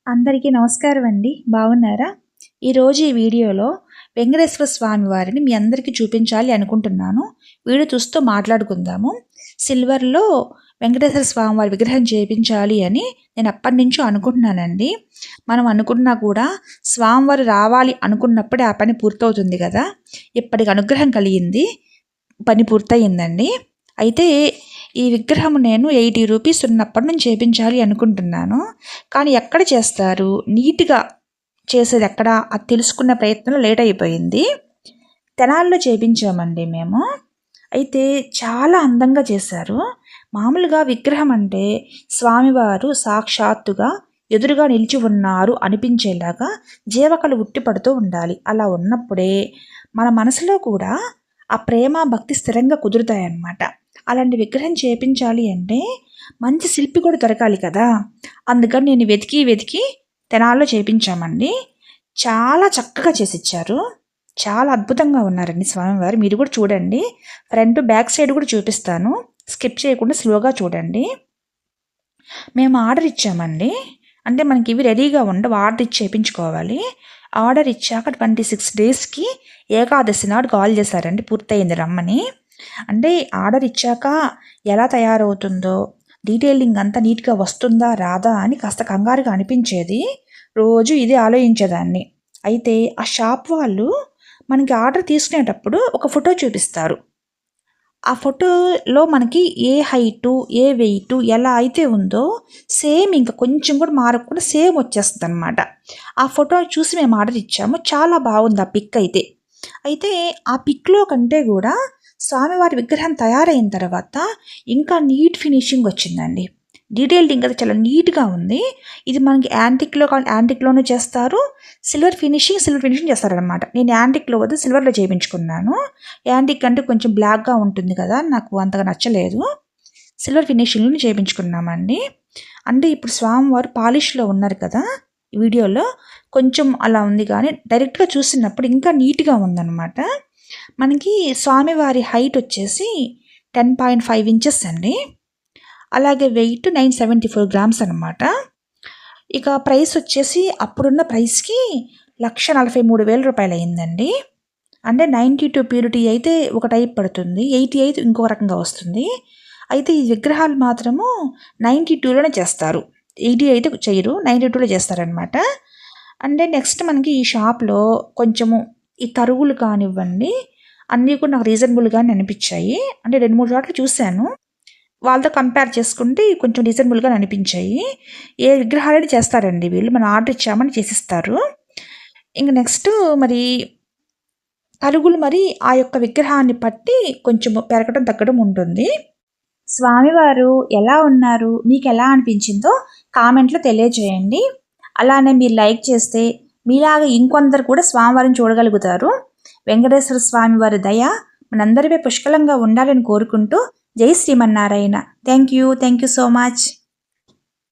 అందరికీ నమస్కారం అండి. బాగున్నారా? ఈరోజు ఈ వీడియోలో వెంకటేశ్వర స్వామి వారిని మీ అందరికీ చూపించాలి అనుకుంటున్నాను. వీడియో చూస్తూ మాట్లాడుకుందాము. సిల్వర్‌లో వెంకటేశ్వర స్వామి వారి విగ్రహం చేపించాలి అని నేను ఎప్పటినుంచో అనుకుంటున్నానండి. మనం అనుకున్నా కూడా స్వామివారు రావాలి అనుకున్నప్పుడే ఆ పని పూర్తవుతుంది కదా! ఇప్పటికి అనుగ్రహం కలిగింది. పని పూర్తయిందండి. అయితే ఈ విగ్రహం నేను 80 రూపీస్ ఉన్నప్పటి నుంచి చేపించాలి అనుకుంటున్నాను. కానీ ఎక్కడ చేస్తారు? నీట్‌గా చేసేది ఎక్కడ? అది తెలుసుకున్న ప్రయత్నంలో లేట్ అయిపోయింది. తెనాలిలో చేపించామండి మేము. అయితే చాలా అందంగా చేశారు. మామూలుగా విగ్రహం అంటే స్వామివారు సాక్షాత్తుగా ఎదురుగా నిలిచి ఉన్నారు అనిపించేలాగా జీవకళ ఉట్టి పడుతూ ఉండాలి. అలా ఉన్నప్పుడే మన మనసులో కూడా ఆ ప్రేమ, భక్తి స్థిరంగా కుదురుతాయన్నమాట. అలాంటి విగ్రహం చేపించాలి అంటే మంచి శిల్పి కూడా దొరకాలి కదా! అందుకని నేను వెతికి తెనాలిలో చేపించామండి. చాలా చక్కగా చేసిచ్చారు. చాలా అద్భుతంగా ఉన్నారండి స్వామివారు. మీరు కూడా చూడండి. ఫ్రంట్, బ్యాక్ సైడ్ కూడా చూపిస్తాను. స్కిప్ చేయకుండా స్లోగా చూడండి. మేము ఆర్డర్ ఇచ్చామండి. అంటే మనకి ఇవి రెడీగా ఉండవు. ఆర్డర్ ఇచ్చి చేపించుకోవాలి. ఆర్డర్ ఇచ్చాక 26 డేస్‌కి ఏకాదశి నాడు కాల్ చేశారండి పూర్తయింది రమ్మని. అంటే ఆర్డర్ ఇచ్చాక ఎలా తయారవుతుందో, డీటెయిలింగ్ అంతా నీట్‌గా వస్తుందా రాదా అని కాస్త కంగారుగా అనిపించేది. రోజు ఇదే ఆలోచించేదాన్ని. అయితే ఆ షాప్ వాళ్ళు మనకి ఆర్డర్ తీసుకునేటప్పుడు ఒక ఫోటో చూపిస్తారు. ఆ ఫోటోలో మనకి ఏ హైటు, ఏ వెయిటు ఎలా అయితే ఉందో సేమ్ ఇంకా కొంచెం కూడా మారకుండా సేమ్ వచ్చేస్తదనమాట. ఆ ఫోటో చూసి మేము ఆర్డర్ ఇచ్చాము. చాలా బాగుంది ఆ పిక్ అయితే. అయితే ఆ పిక్‌లో కంటే గూడా స్వామివారి విగ్రహం తయారైన తర్వాత ఇంకా నీట్ ఫినిషింగ్ వచ్చిందండి. డీటెయిలింగ్ అయితే చాలా నీట్‌గా ఉంది. ఇది మనకి యాంటిక్‌లో కావాలంటే యాంటిక్‌లోనూ చేస్తారు. సిల్వర్ ఫినిషింగ్ చేస్తారనమాట. నేను యాంటిక్‌లో వద్దు సిల్వర్‌లో చేపించుకున్నాను. యాంటిక్ అంటే కొంచెం బ్లాక్‌గా ఉంటుంది కదా! నాకు అంతగా నచ్చలేదు. సిల్వర్ ఫినిషింగ్‌లో చేపించుకున్నామండి. అంటే ఇప్పుడు స్వామివారు పాలిష్‌లో ఉన్నారు కదా! ఈ వీడియోలో కొంచెం అలా ఉంది కానీ డైరెక్ట్‌గా చూసినప్పుడు ఇంకా నీట్‌గా ఉందనమాట. మనకి స్వామివారి హైట్ వచ్చేసి 10.5 ఇంచెస్ అండి. అలాగే వెయిట్ 974 గ్రామ్స్ అనమాట. ఇక ప్రైస్ వచ్చేసి అప్పుడున్న ప్రైస్‌కి రూ. 1,43,000 అయిందండి. అంటే 92 ప్యూరిటీ అయితే ఒక టైప్ పడుతుంది. 80 అయితే ఇంకొక రకంగా వస్తుంది. అయితే ఈ విగ్రహాలు మాత్రము 92లోనే చేస్తారు. 80 అయితే చేయరు. 92లో చేస్తారనమాట. అంటే నెక్స్ట్ మనకి ఈ షాప్‌లో కొంచెము ఈ తరుగులు కానివ్వండి, అన్నీ కూడా నాకు రీజనబుల్‌గానే అనిపిచ్చాయి. అంటే 2, 3 చోట్ల చూశాను. వాళ్ళతో కంపేర్ చేసుకుంటే కొంచెం రీజనబుల్‌గానే అనిపించాయి. ఏ విగ్రహాలైనా చేస్తారండి వీళ్ళు. మనం ఆర్డర్ ఇచ్చామని చేసిస్తారు. ఇంక నెక్స్ట్ మరి తరుగులు మరి ఆ యొక్క విగ్రహాన్ని బట్టి కొంచెం పెరగడం, తగ్గడం ఉంటుంది. స్వామివారు ఎలా ఉన్నారు? మీకెలా అనిపించిందో కామెంట్‌లో తెలియజేయండి. అలానే మీరు లైక్ చేస్తే మీలాగా ఇంకొందరు కూడా స్వామివారిని చూడగలుగుతారు. వెంకటేశ్వర స్వామి వారి దయ మనందరిపై పుష్కలంగా ఉండాలని కోరుకుంటూ జై Srimannarayana. Thank you so much.